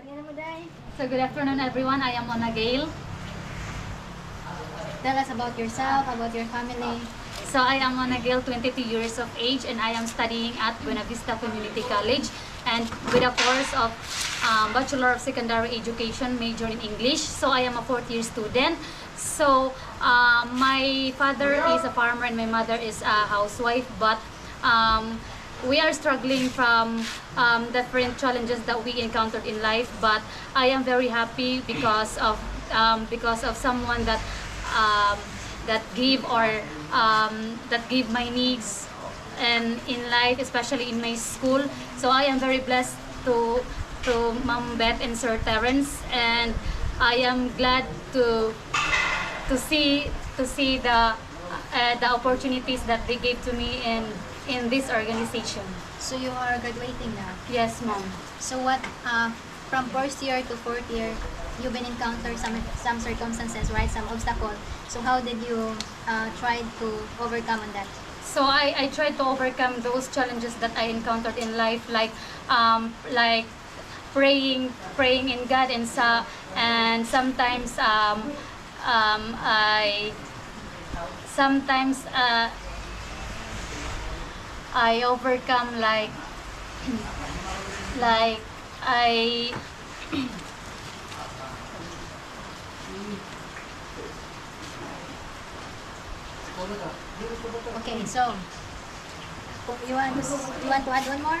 So good afternoon everyone, I am Mona Gail. Tell us about yourself, about your family. So I am Mona Gail, 22 years of age, and I am studying at Buena Vista Community College and with a course of Bachelor of Secondary Education, major in English. So I am a fourth year student. So my father is a farmer and my mother is a housewife, but we are struggling from different challenges that we encountered in life, but I am very happy because of someone that that give my needs and in life, especially in my school. So I am very blessed to Mom Beth and Sir Terence, and I am glad to see the opportunities that they gave to me in this organization. So you are graduating now. Yes, Mom. So what, from first year to fourth year, you've been encountered some circumstances, right? Some obstacle. So how did you try to overcome on that? So I tried to overcome those challenges that I encountered in life, like praying in God, and sometimes I overcome like I Okay, so you want to add one more?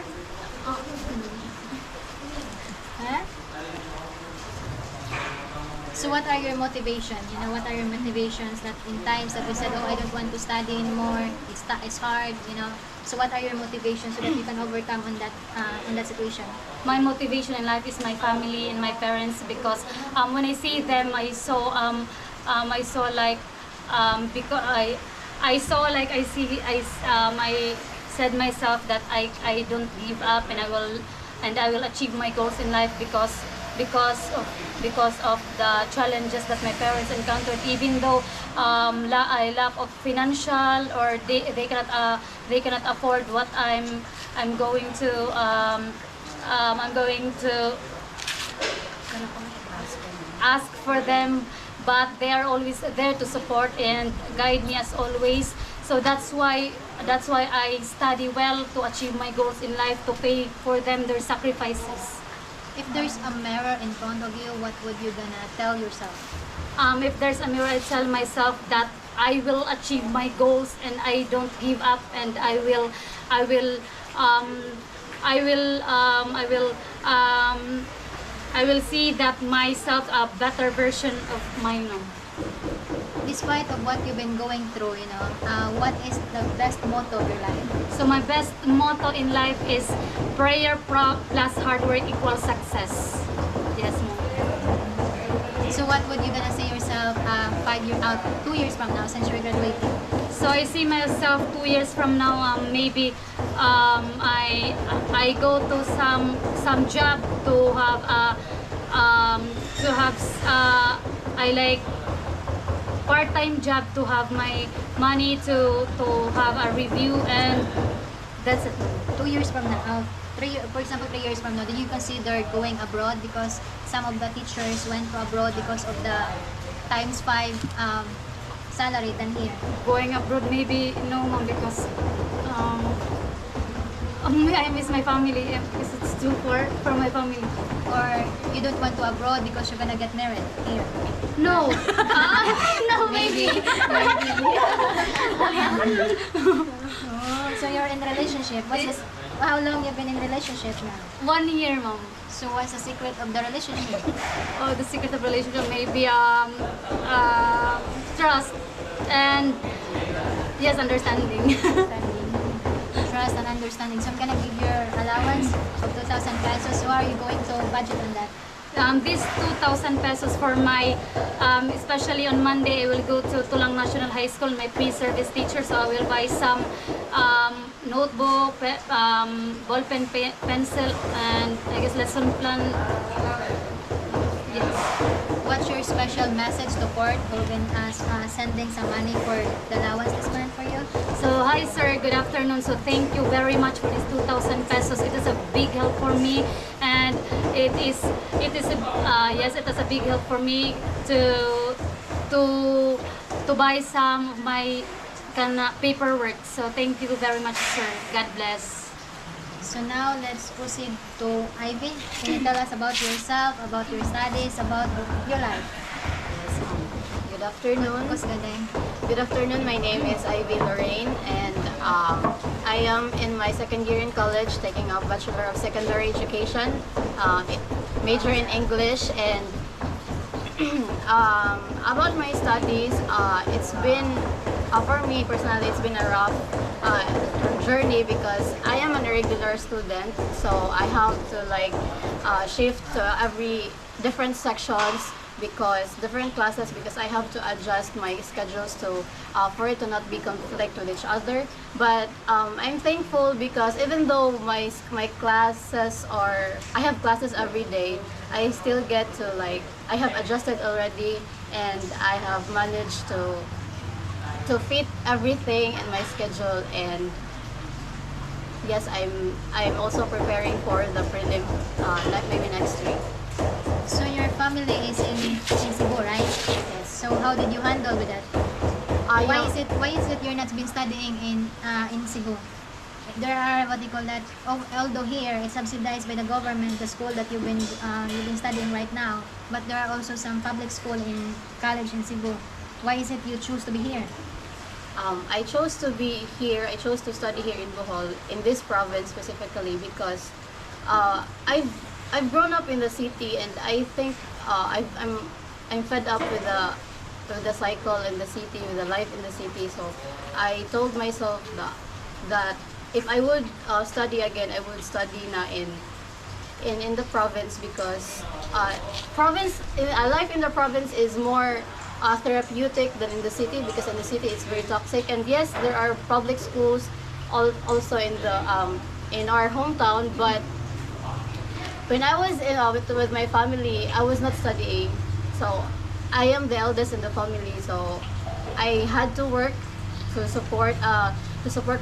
Huh? So what are your motivation? You know, what are your motivations that in times that you said, oh, I don't want to study anymore, it's hard, you know. So what are your motivations so that you can overcome on that situation? My motivation in life is my family and my parents, because when I see them, I saw like because I said myself that I don't give up, and I will achieve my goals in life because of the challenges that my parents encountered, even though I lack of financial, or they cannot afford what I'm going to ask for them, but they are always there to support and guide me as always. So that's why I study well to achieve my goals in life, to pay for them their sacrifices. If there's a mirror in front of you, what would you gonna tell yourself? If there's a mirror, I tell myself that I will achieve my goals and I don't give up, and I will see that myself a better version of mine. Despite of what you've been going through, you know, what is the best motto of your life? So my best motto in life is prayer plus hard work equals success. Yes, Mom. So what would you gonna say yourself 2 years from now, since you're graduating? So I see myself 2 years from now, maybe I go to some job to have I like part-time job to have my money to have a review, and that's it. 2 years from now, for example, 3 years from now, do you consider going abroad? Because some of the teachers went to abroad because of the ×5 salary than here. Going abroad, maybe no, Mom, because I miss my family, because it's too far from my family. Or you don't want to abroad because you're gonna get married here? No. No, maybe. Oh, so you're in a relationship. How long you've been in relationship now? 1 year, Mom. So what's the secret of the relationship? Oh, the secret of relationship, maybe trust and yes, understanding. Trust and understanding. So I'm gonna give your allowance of 2,000 pesos. So how are you going to budget on that? This 2,000 pesos for my, especially on Monday, I will go to Tulang National High School, my pre-service teacher, so I will buy some notebook, ball pen, pencil, and I guess lesson plan. Yes. What's your special message to Court who been sending some money for the allowance this month for you? So, hi sir, good afternoon. So, thank you very much for this 2,000 pesos. It is a big help for me, and it is yes, it is a big help for me to to buy some of my paperwork. So thank you very much, sir. God bless. So now let's proceed to Ivy. Can you tell us about yourself, about your studies, about your life? Good afternoon. What's good day? Good afternoon. My name is Ivy Lorraine, and I am in my second year in college, taking up Bachelor of Secondary Education, major in English. And about my studies, it's been for me personally, it's been a rough journey because I am an irregular student, so I have to like shift to every different sections because different classes because I have to adjust my schedules to for it to not be conflict with each other. But I'm thankful because even though my classes are I have classes every day, I still get to like I have adjusted already and I have managed to fit everything in my schedule. And yes, I'm also preparing for the prelim maybe next week. So your family is in Cebu, right? Yes. So how did you handle with that? I Why am- is it you're not been studying in Cebu? There are what you call that. Although here it's subsidized by the government, the school that you've been studying right now, but there are also some public school in college in Cebu. Why is it you choose to be here? I chose to be here. I chose to study here in Bohol, in this province specifically, because I've grown up in the city, and I think I'm fed up with the cycle in the city, with the life in the city. So I told myself that if I would study again, I would study na in the province because life in the province is more therapeutic than in the city because in the city it's very toxic. And yes, there are public schools also in our hometown, but when I was with my family, I was not studying. So I am the eldest in the family, so I had to work to support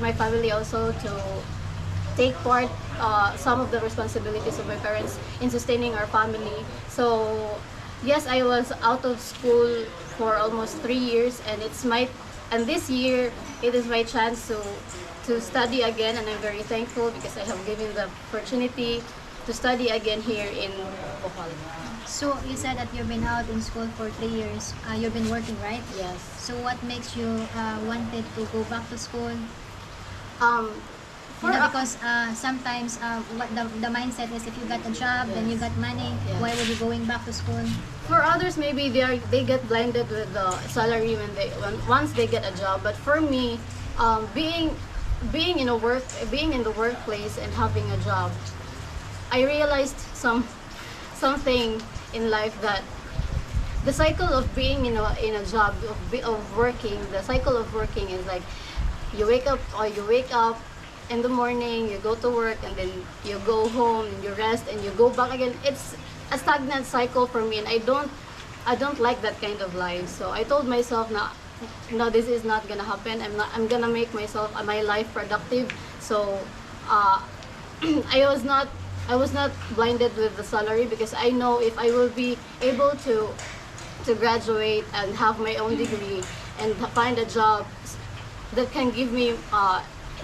my family, also to take part some of the responsibilities of my parents in sustaining our family. So yes, I was out of school for almost 3 years, and this year it is my chance to study again, and I'm very thankful because I have given the opportunity to study again here in Bohol. So you said that you've been out in school for 3 years. You've been working, right? Yes. So what makes you wanted to go back to school? For Because sometimes what the mindset is if you got a job, then you got money. Yes. Why would you going back to school? For others, maybe they get blinded with the salary once they get a job. But for me, being in the workplace and having a job, I realized something in life, that the cycle of being in a job of working, the cycle of working is like you wake up in the morning, you go to work, and then you go home and you rest and you go back again. It's a stagnant cycle for me, and I don't like that kind of life. So I told myself, no, this is not gonna happen. I'm gonna make my life productive. So I was not blinded with the salary, because I know if I will be able to graduate and have my own degree and find a job that can give me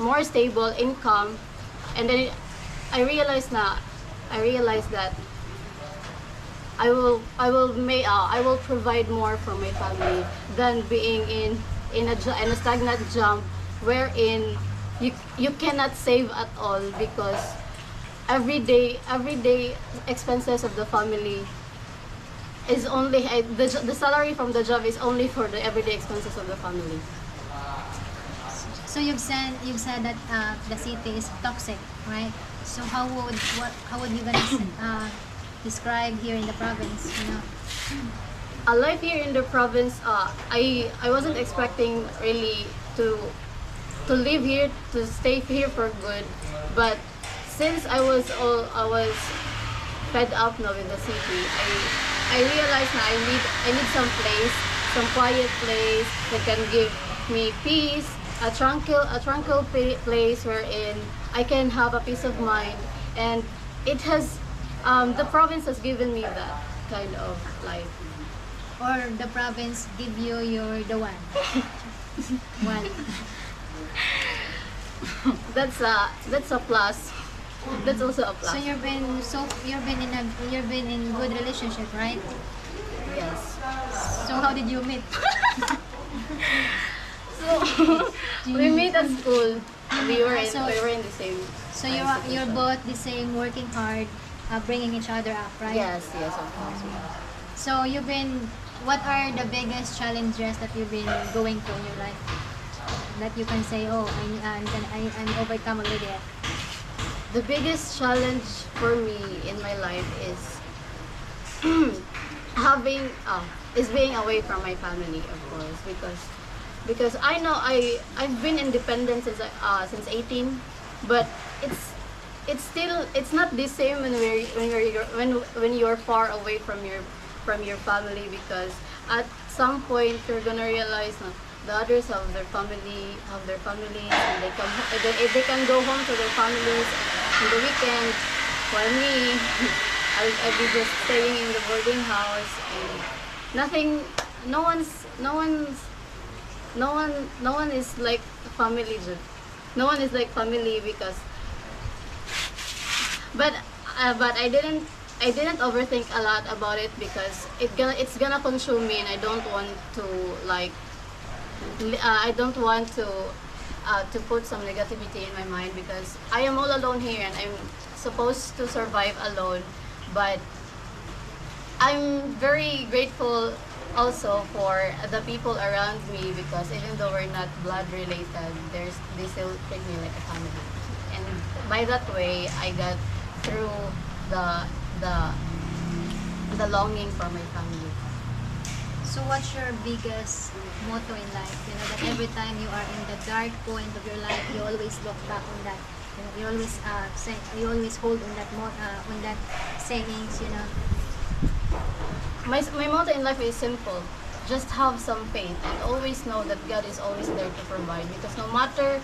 more stable income, and then I realized that I will provide more for my family than being in a stagnant job wherein you cannot save at all, because everyday expenses of the family is only the salary from the job is only for the everyday expenses of the family. So you've said that the city is toxic, right? So how would you gonna describe here in the province? You know, A life here in the province, I wasn't expecting really to live here, to stay here for good, but since I was fed up now with the city, I realized that I need some quiet place that can give me peace, a tranquil place wherein I can have a peace of mind. And it has The province has given me that kind of life. Or the province give you your the one? One. That's a plus. That's also a plus. So you've been in good relationship, right? Yes. So how did you meet? So we meet at school. We were in the same. So institution. you're both the same, working hard, bringing each other up, right? Yes, of course. So what are the biggest challenges that you've been going through in your life? That you can say, oh, I'm overcome already. The biggest challenge for me in my life is being away from my family, of course, because I know I've been independent since 18, but it's not the same when you're far away from your family, because at some point you're gonna realize na the others have their families, and they can go home to their families on the weekend. For me, I'll be just staying in the boarding house, and nothing, no one is like family. No one is like family, because but I didn't overthink a lot about it, because it's gonna consume me, and I don't want to put some negativity in my mind, because I am all alone here and I'm supposed to survive alone. But I'm very grateful also for the people around me, because even though we're not blood related, they still treat me like a family, and by that way I got through the longing for my family. So what's your biggest motto in life? You know, that every time you are in the dark point of your life, you always look back on that. You know, you always hold on that sayings. You know. My motto in life is simple: just have some faith and always know that God is always there to provide. Because no matter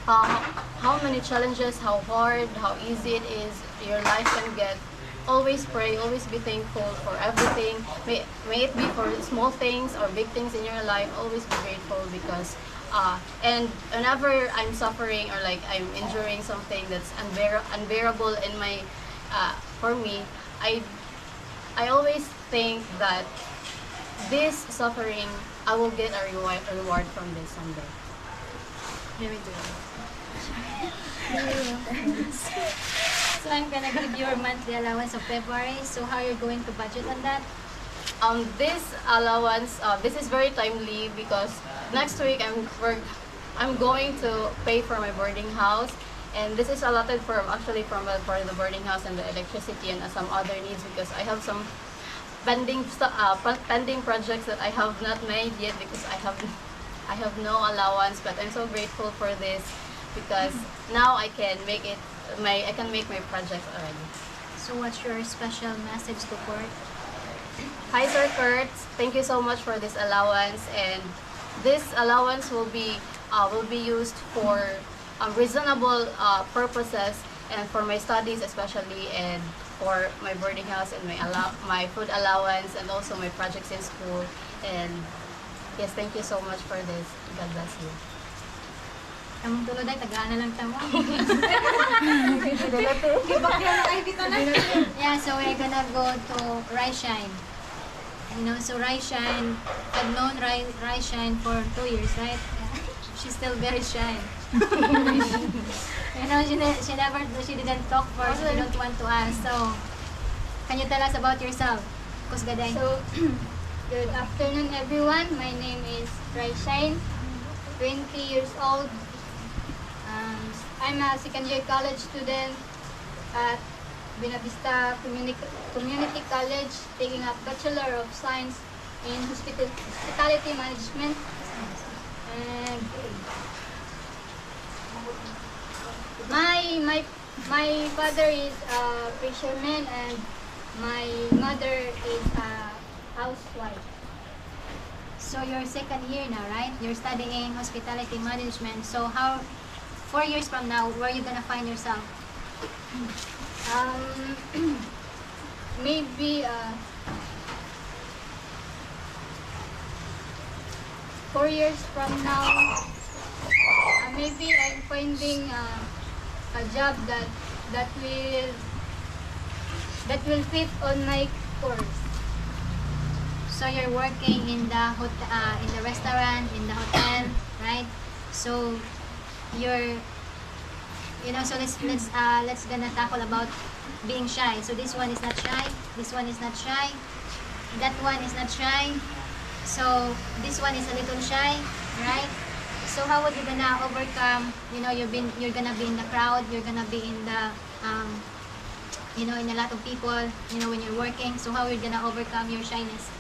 how many challenges, how hard, how easy it is your life can get, always pray, always be thankful for everything. May it be for small things or big things in your life, always be grateful, because and whenever I'm suffering, or like I'm enduring something that's unbearable in my for me, I always think that this suffering, I will get a reward from this someday. Let me do it. So I'm gonna give your monthly allowance of February. So how you're going to budget on that? This allowance, this is very timely, because next week I'm going to pay for my boarding house, and this is allotted for the boarding house and the electricity and some other needs, because I have some pending projects that I have not made yet, because I have no allowance. But I'm so grateful for this, because now I can make my projects already. So what's your special message to Kurt? Hi, Sir Kurt. Thank you so much for this allowance, and this allowance will be used for reasonable purposes, and for my studies especially, and for my boarding house, and my food allowance, and also my projects in school. And yes, thank you so much for this. God bless you. Tamong tulod ay tagaan na lang tamo. Yeah, so we're gonna go to Rice Shine. You know, so Rice Shine, I've known Rice Shine for 2 years, right? She's still very shy. You know, she didn't talk first. She don't want to ask. So, can you tell us about yourself? Kusgaday. So, good afternoon everyone. My name is Raishine, 20 years old. I'm a second year college student at Buena Community College, taking a Bachelor of Science in Hospitality Management. And my father is a fisherman, and my mother is a housewife. So you're second year now, right? You're studying hospitality management. So how, 4 years from now, where are you gonna find yourself? maybe 4 years from now, maybe I'm finding a job that will fit on my course. So you're working in the in the restaurant, in the hotel, right? So you're, so let's gonna tackle about being shy. So this one is not shy, this one is not shy, that one is not shy. So this one is a little shy, right? So how would you gonna overcome? You're gonna be in the crowd, you're gonna be in the in a lot of people, when you're working. So how are you gonna overcome your shyness?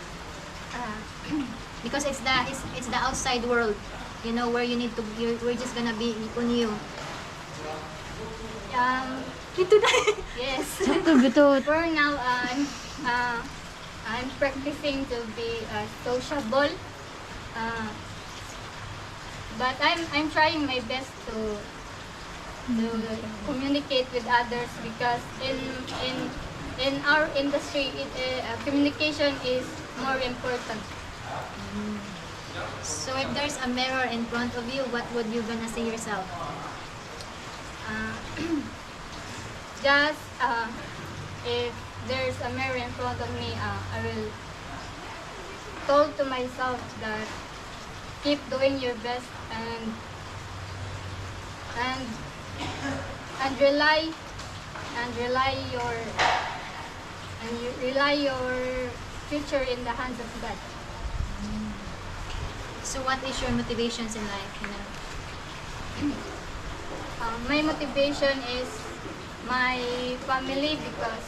Because it's the outside world, where you need to. We're just gonna be on you. Yes. Betul. For now, I'm practicing to be sociable, but I'm trying my best to communicate with others, because in our industry, communication is more important. So if there's a mirror in front of you, what would you gonna say yourself? Just if there's a mirror in front of me, I will told to myself that keep doing your best, and rely your future in the hands of God. So what is your motivations in life? My motivation is my family, because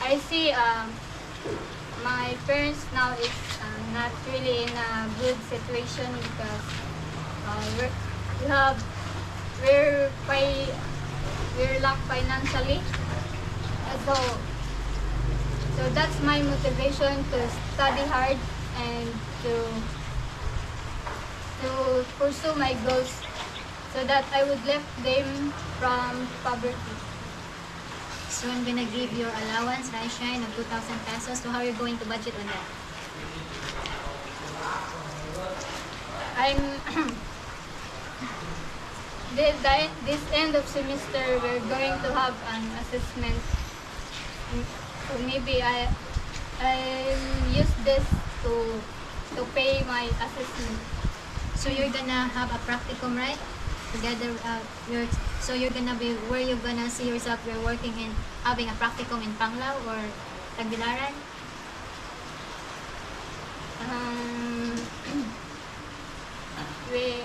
I see my parents now is not really in a good situation, because we're lack financially. So that's my motivation to study hard and to pursue my goals, so that I would lift them from poverty. So I'm gonna give your allowance, right, Shine, of 2,000 pesos. So how are you going to budget on that? This end of semester, we're going to have an assessment. So maybe I'll use this to pay my assessment. So you're gonna have a practicum, right? Together, so you're gonna be where you're gonna see yourself. You're working in having a practicum in Panglao or Tagbilaran. We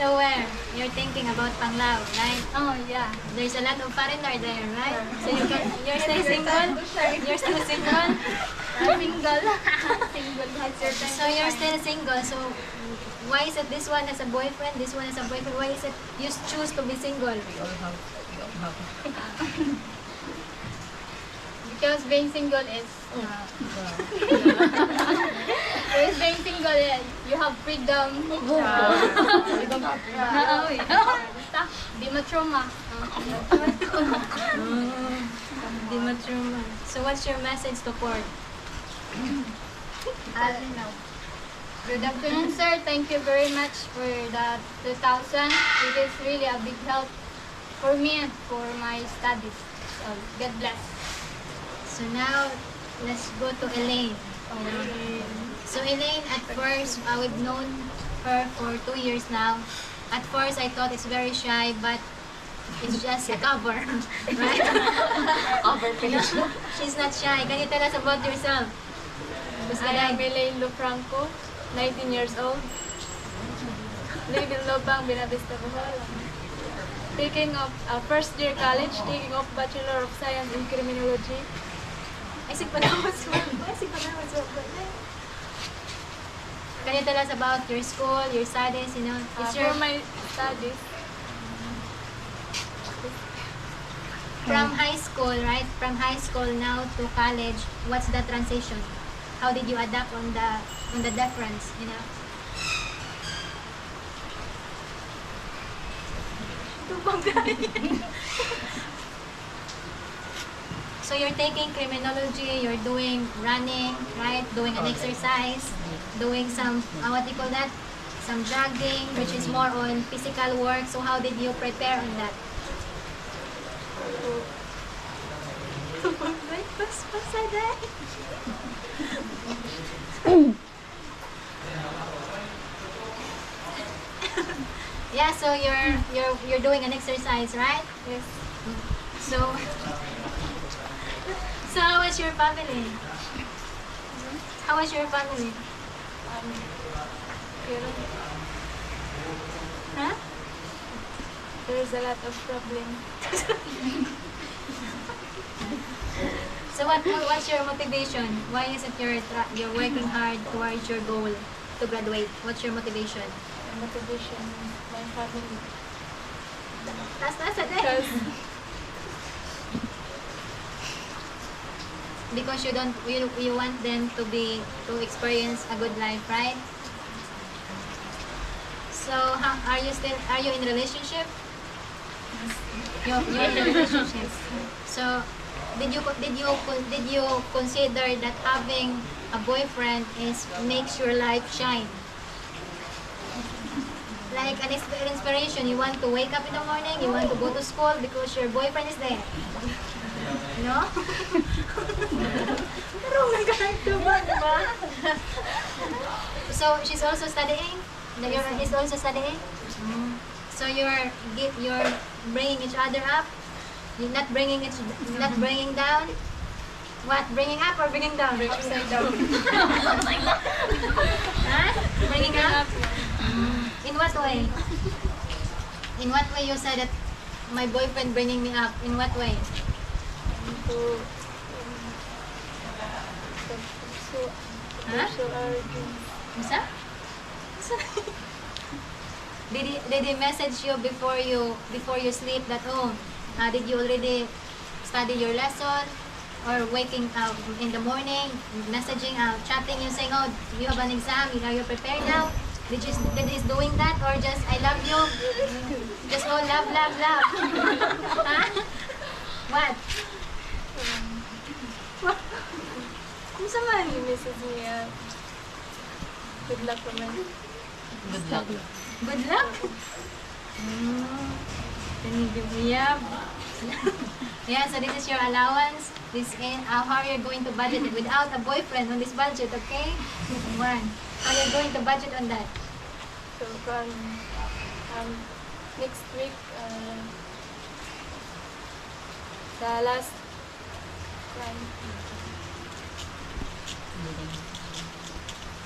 So where you're thinking about Panglao, right? Oh yeah. There's a lot of foreigner there, right? So you're still single. You're still single. Single. So you're still single. So why is it this one has a boyfriend, this one has a boyfriend? Why is it you choose to be single? Because being single is because being single, you have freedom. Di matroma. Di matruma. So what's your message to Port? Good afternoon, sir. Thank you very much for the 2,000. It is really a big help for me and for my studies. So God bless. So now let's go to Elaine. So Elaine, at first, we've known her for 2 years now. At first, I thought it's very shy, but it's just a cover, right? She's not shy. Can you tell us about yourself? I am Elaine Lufranco, 19 years old. Live in Lobang, Binavista, Bohol. Taking up first year college, taking up Bachelor of Science in Criminology. Can you tell us about your school, your studies, It's your, For my studies, from high school, right? From high school now to college, what's the transition? How did you adapt on the difference, So you're taking criminology, you're doing running, right? Doing an exercise, doing some, what do you call that? Some jogging, which is more on physical work. So how did you prepare on that? Yeah, so you're doing an exercise, right? Yes. So so how was your family? How was your family? Pero Huh? there's a lot of problem. So what's your motivation? Why is it you're working hard towards your goal to graduate? What's your motivation? The motivation is my family. That's it. Because Because you want them to experience a good life, right? So are you in a relationship? You're in a relationship. So did you consider that having a boyfriend makes your life shine? Like an inspiration, you want to wake up in the morning, you want to go to school because your boyfriend is there. No? So she's also studying? He's also studying? So you're bringing each other up? You're not bringing down? What? Bringing up or bringing down? upside down. Huh? Bringing up? In what way? In what way you said that my boyfriend bringing me up? In what way? To Huh? pursue our dreams. Isa? Did he message you before you sleep that did you already study your lesson or waking up in the morning messaging chatting you saying you have an exam, are you prepared now? Did he's doing that or just I love you? Just love. Huh? What? Kung sa man, he message me, good luck naman. Good luck? Then you give me up. Yeah, so this is your allowance. This is how you're going to budget it without a boyfriend on this budget, okay? One. How you're going to budget on that? So, next week, the last time,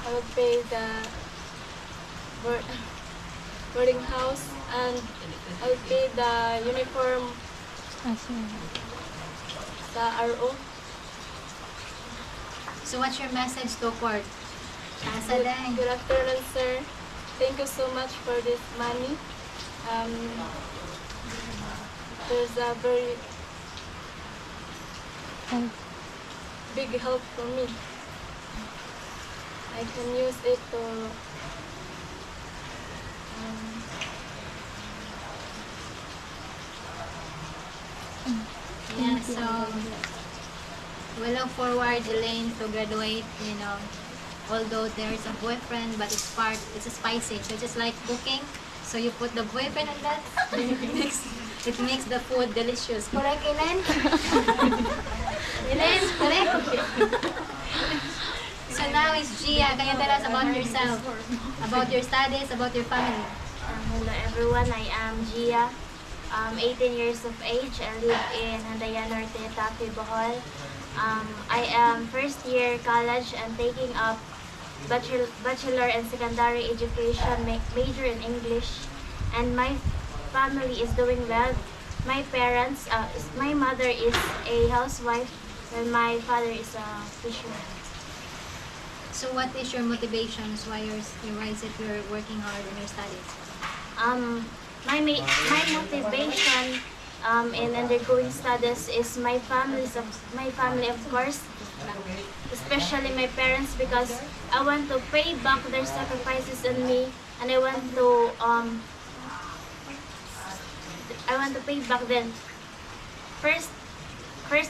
I will pay the boarding house and I will pay the uniform sa RO. So what's your message to court? Asa day. Good afternoon, sir. Thank you so much for this money. There's a very big help for me. I can use it to Yeah, so we look forward, Elaine, to graduate, although there's a boyfriend, but it's a spicy, so it's just like cooking. So you put the boyfriend on that, then it makes the food delicious. Correct, Elaine? Elaine, correct? So now is Gia. Can you tell us about yourself? About your studies, about your family? Hello everyone, I am Gia. I'm 18 years of age. I live in Handaya Norte, Tapi, Bohol. I am first year college and taking up bachelor and secondary education, major in English. And my family is doing well. My parents, my mother is a housewife and my father is a fisherman. So what is your motivations? Why is it you're working hard in your studies? My motivation in undergoing studies is my family, of course, especially my parents, because I want to pay back their sacrifices on me, and I want to want to pay back, then first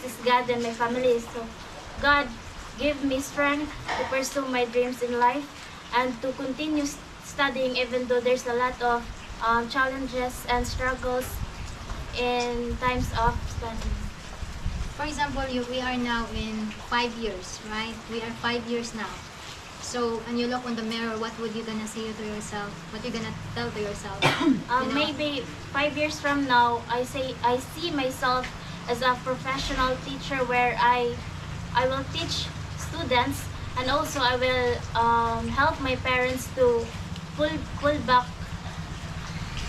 is God and my family. So God give me strength to pursue my dreams in life and to continue studying even though there's a lot of challenges and struggles in times of studying. For example, we are now in 5 years, right? We are 5 years now. So, when you look on the mirror, what would you gonna say to yourself? What you gonna tell to yourself? You know? Maybe 5 years from now, I see myself as a professional teacher where I will teach students, and also I will help my parents to pull back.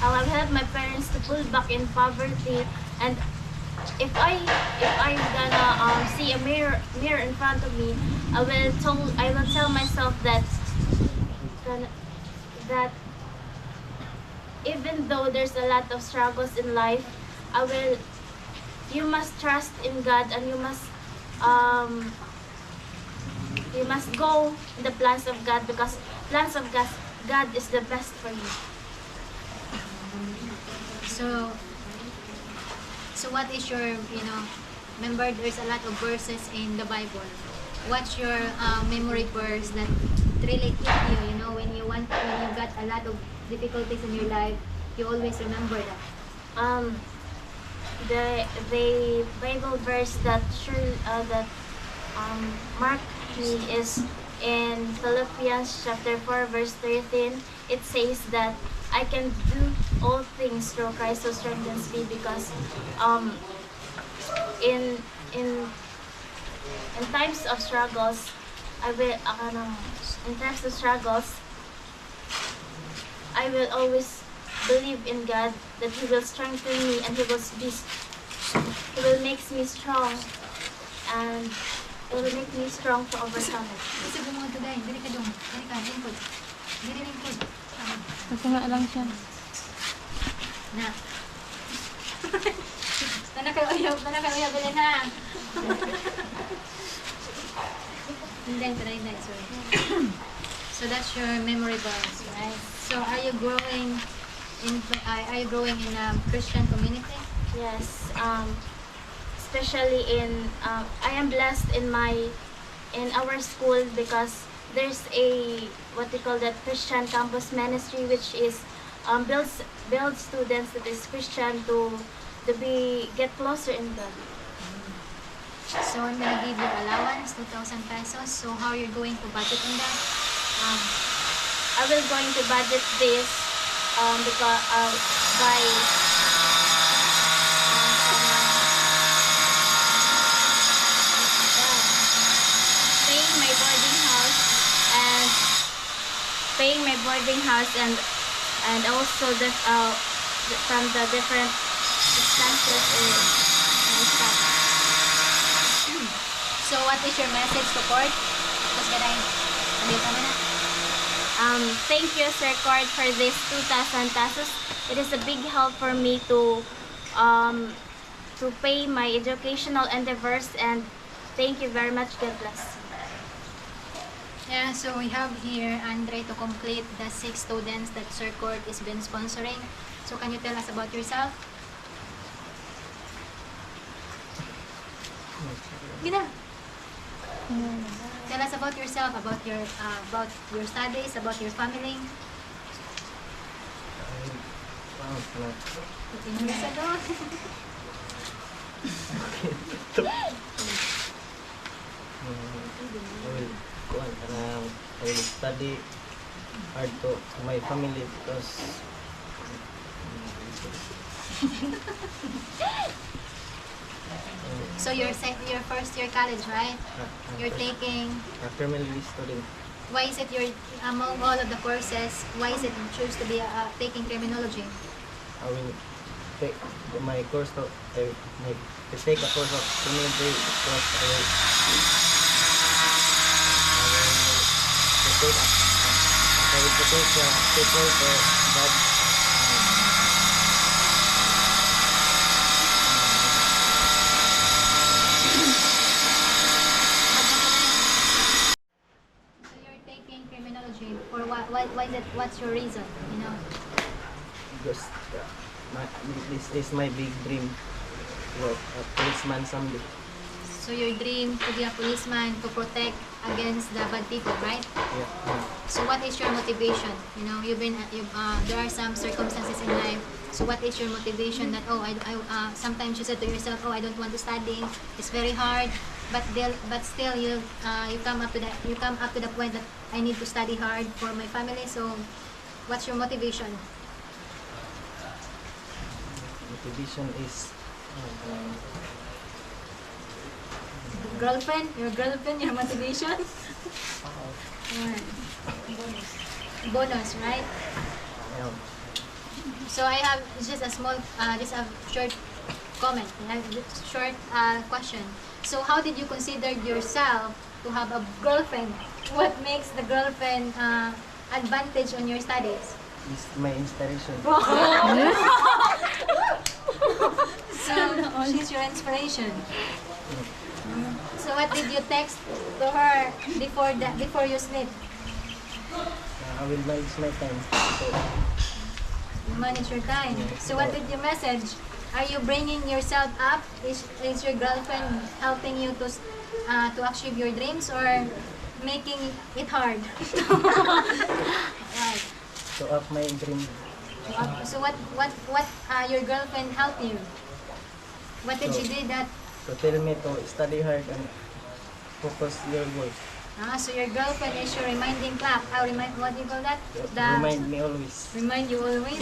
I will help my parents to pull back in poverty. And if I'm gonna see a mirror in front of me, I will tell myself that even though there's a lot of struggles in life, you must trust in God, and you must go in the plans of God, because plans of God is the best for you. So what is your, remember there's a lot of verses in the Bible. What's your memory verse that really hit you, when you got a lot of difficulties in your life, you always remember that? The Bible verse that marked me is in Philippians chapter 4 verse 13. It says that I can do all things through Christ who strengthens me, because in times of struggles, I will always believe in God that He will strengthen me, and He will make me strong, and it will make me strong to overcome it. Kasi bumod to dahil, dili ka dong, dili ka, lingkod. Dili lingkod. Nagtunga lang siya. Na. Nanakauyab, dili na. Hindi, sorry. So that's your memory verse, right? So are you growing in a Christian community? Yes, especially I am blessed in our school, because there's a what we call that Christian campus ministry, which is builds students that is Christian to get closer in God. So I'm gonna give you allowance, 2,000 pesos. So how are you going to budget on that? I will going to budget this because by paying my boarding house and also from the different expenses and stuff. So what is your message to court? Tapos ganay, sabi ka na. Thank you, Sir Court, for this 2,000 pesos. It is a big help for me to pay my educational endeavors, and thank you very much. God bless. Yeah, so we have here Andre to complete the 6 students that Sir Court is been sponsoring. So can you tell us about yourself? Gina. Tell us about yourself, about your studies, about your family. I will study hard to my family, because So you're first year college, right? You're taking. criminally student. Why is it among all of the courses? Why is it you choose to be taking criminology? I will take my course to take a course of criminology, because I will protect people to that. So you're taking criminology for what? Why is it? What's your reason? Because this is my big dream. Work a policeman someday. So your dream to be a policeman to protect against the bad people, right? Yeah. So what is your motivation? You know, there are some circumstances in life. So what is your motivation that sometimes you said to yourself, oh, I don't want to study. It's very hard. But still you come up to the point that I need to study hard for my family. So what's your motivation? Motivation is Girlfriend? Your girlfriend, your motivation? Bonus, right? yeah, So I have just a small, just a short comment, short question. So how did you consider yourself to have a girlfriend? What makes the girlfriend advantage on your studies? is my inspiration. So she's your inspiration. So what did you text to her before you sleep? I will manage my time. So, You manage your time. So what did you message? Are you bringing yourself up? Is your girlfriend helping you to achieve your dreams or making it hard? Right. to up my dream. So what your girlfriend helped you? What did she do that? To tell me to study hard and focus your goals. So your girlfriend is your reminding clock. What do you call that? Remind me always. Remind you always.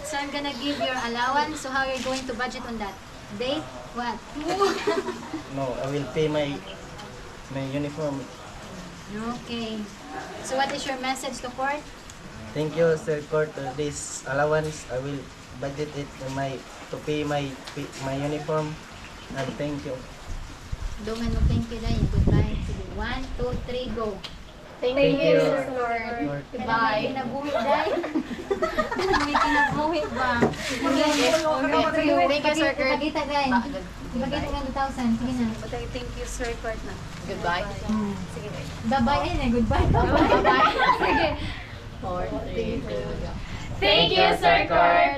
So I'm gonna give your allowance. So how you're going to budget on that? Date? What? No, I will pay my uniform. Okay. So what is your message to court? Thank you, Sir Court. This allowance, I will budget it to pay my uniform. And thank you. Dungan mo thank you dahil. Goodbye. Sige, 1, 2, 3, go. Thank Thank you, you. Lord. Goodbye. Kinabuhi dahil. May kinabuhi ba? Thank you, Sir Kurt. Ipagita dahil. Ipagita nga 2,000. Sige na. Thank you, Sir Court na. Goodbye. Sige. Bye-bye. Ayun eh. Goodbye. Bye-bye. 4, 3, 2, go. Thank you, Sir Court.